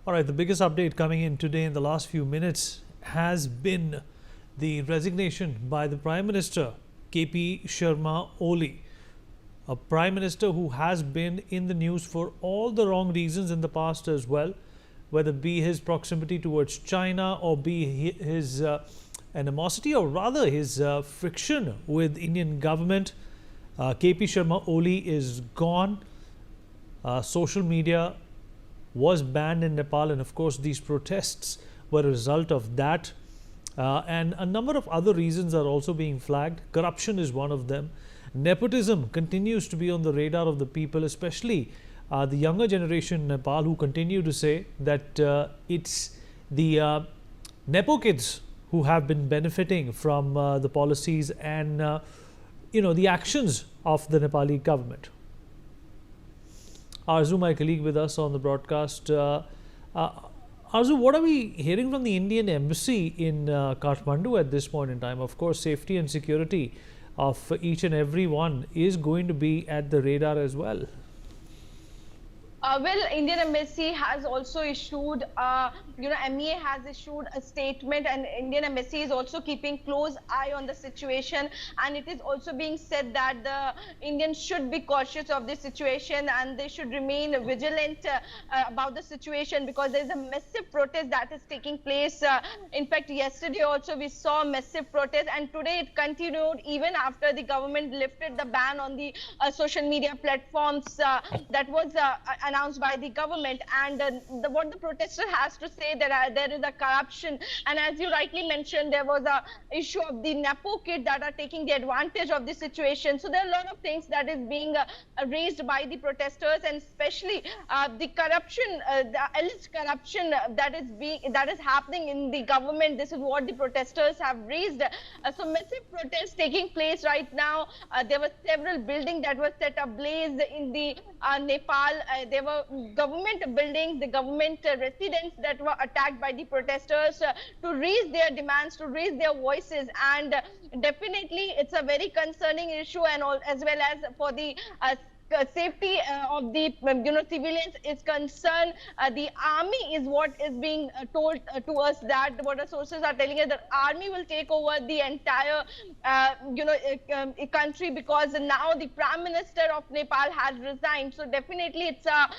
All right, the biggest update coming in today in the last few minutes has been the resignation by the Prime Minister, KP Sharma Oli, a Prime Minister who has been in the news for all the wrong reasons in the past as well, whether it be his proximity towards China or be his animosity or rather his friction with Indian government. KP Sharma Oli is gone. Social media was banned in Nepal, and of course these protests were a result of that, and a number of other reasons are also being flagged. Corruption is one of them. Nepotism continues to be on the radar of the people, especially the younger generation in Nepal, who continue to say that it's the Nepo kids who have been benefiting from the policies and the actions of the Nepali government. Arzu, my colleague with us on the broadcast. Arzu, what are we hearing from the Indian embassy in Kathmandu at this point in time? Of course, safety and security of each and every one is going to be at the radar as well. Well, Indian Embassy has also issued, MEA has issued a statement, and Indian Embassy is also keeping close eye on the situation. And it is also being said that the Indians should be cautious of this situation and they should remain vigilant about the situation, because there is a massive protest that is taking place. In fact, yesterday also we saw massive protest, and today it continued even after the government lifted the ban on the social media platforms that was announced by the government. And what the protester has to say, there is a corruption, and as you rightly mentioned, there was a issue of the Nepo kid that are taking the advantage of the situation. So there are a lot of things that is being raised by the protesters, and especially the corruption, the alleged corruption that is happening in the government. This is what the protesters have raised. So massive protests taking place right now. There were several buildings that were set ablaze in the Nepal. There were government buildings, the government residents that were attacked by the protesters to raise their demands, to raise their voices. And definitely it's a very concerning issue, and as well as for the safety of the civilians is concerned. The army is what is being told to us, that what our sources are telling us, that army will take over the entire country, because now the Prime Minister of Nepal has resigned. So definitely it's a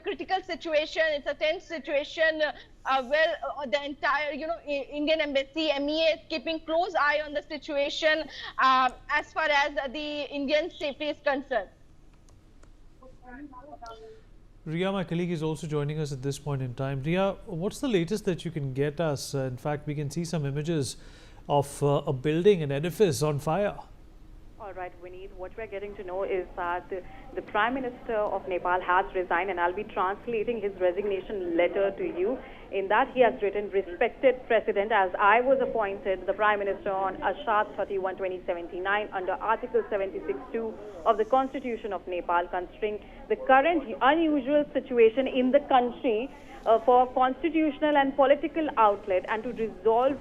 critical situation, it's a tense situation. The entire Indian Embassy, MEA, is keeping close eye on the situation as far as the Indian safety is concerned. Ria, my colleague, is also joining us at this point in time. Ria, what's the latest that you can get us? In fact, we can see some images of a building, an edifice on fire. All right, Vineet, what we're getting to know is that the Prime Minister of Nepal has resigned, and I'll be translating his resignation letter to you. In that, he has written, "Respected President, as I was appointed the Prime Minister on Ashad 31, 2079 under Article 76(2) of the Constitution of Nepal, considering the current unusual situation in the country for constitutional and political outlet, and to resolve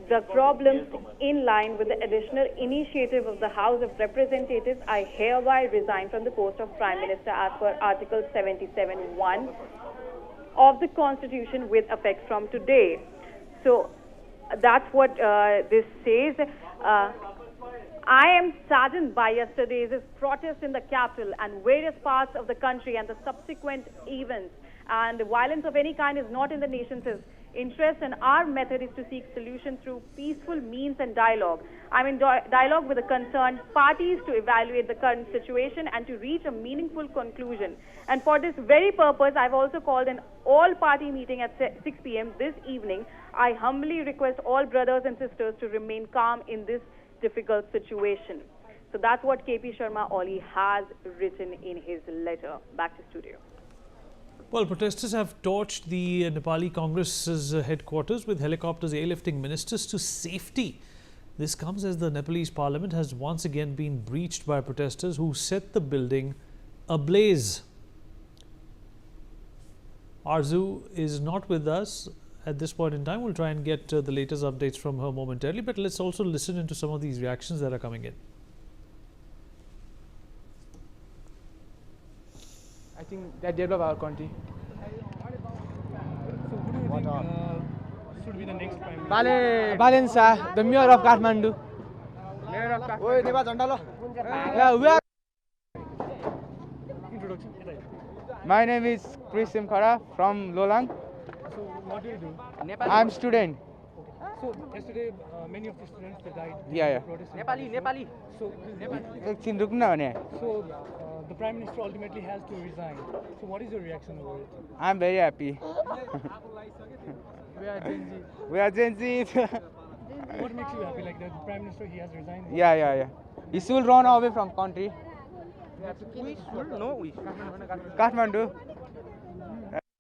the problems in line with the additional initiative of the House of Representatives, I hereby resign from the post of Prime Minister as per Article 77(1) of the Constitution with effect from today." So that's what this says. I am saddened by yesterday's protest in the capital and various parts of the country and the subsequent events. And the violence of any kind is not in the nation's interest, and our method is to seek solutions through peaceful means and dialogue. I'm in dialogue with the concerned parties to evaluate the current situation and to reach a meaningful conclusion. And for this very purpose, I've also called an all-party meeting at 6 p.m. this evening. I humbly request all brothers and sisters to remain calm in this difficult situation. So that's what KP Sharma Oli has written in his letter. Back to studio. Well, protesters have torched the Nepali Congress's headquarters with helicopters airlifting ministers to safety. This comes as the Nepalese parliament has once again been breached by protesters who set the building ablaze. Arzu is not with us at this point in time. We'll try and get the latest updates from her momentarily, but let's also listen into some of these reactions that are coming in. I think that develop our country. should be the next prime minister? Balen Shah, the mayor of Kathmandu. Yeah, we are. Introduction. My name is Chris Simkhara from Lolang. So what do you do? I'm student. So yesterday many of the students they died. Yeah. Protesting. Nepali. So एकछिन रुक्न भने. so the prime minister ultimately has to resign. So what is your reaction over it? I'm very happy. We are Gen Z. What makes you happy? Like the prime minister, he has resigned. Yeah. He should run away from country. We should know. Kathmandu.